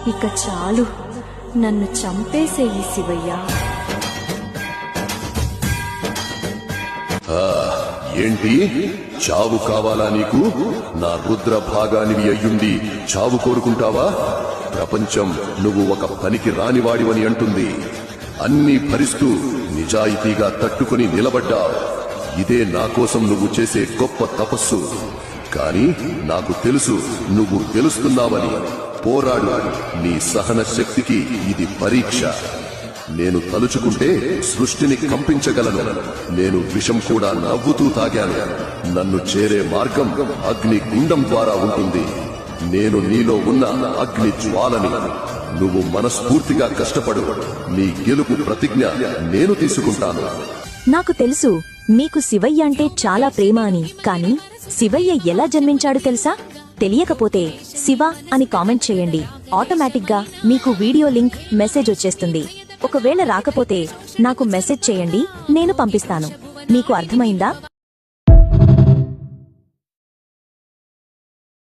ఇక చాలు, నన్ను చంపేసేయి శివయ్య. ఏంటి, చావు కావాలా నీకు? నా రుద్ర భాగానివి అయ్యుండి చావు కోరుకుంటావా? ప్రపంచం నువ్వు ఒక పనికి రానివాడివని అంటుంది. అన్నీ భరిస్తూ నిజాయితీగా తట్టుకుని నిలబడ్డావు. ఇదే నా కోసం నువ్వు చేసే గొప్ప తపస్సు. కానీ నాకు తెలుసు నువ్వు గెలుస్తున్నావని. పోరాడు, నీ సహన శక్తికి ఇది పరీక్ష. నేను తలుచుకుంటే సృష్టిని కంపించగలను. నేను విషం కూడా నవ్వుతూ తాగాను. నన్ను చేరే మార్గం అగ్ని గుండం ద్వారా ఉంటుంది. నేను నీలో ఉన్న అగ్ని జ్వాలని. నువ్వు మనస్ఫూర్తిగా కష్టపడు. నీ గెలుపు ప్రతిజ్ఞ నేను తీసుకుంటాను. నాకు తెలుసు మీకు శివయ్య అంటే చాలా ప్రేమ అని. కానీ శివయ్య ఎలా జన్మించాడు తెలుసా? తెలియకపోతే శివ అని కామెంట్ చేయండి. ఆటోమేటిక్ గా మీకు వీడియో లింక్ మెసేజ్ వచ్చేస్తుంది. ఒకవేళ రాకపోతే నాకు మెసేజ్ చేయండి, నేను పంపిస్తాను. మీకు అర్థమైందా?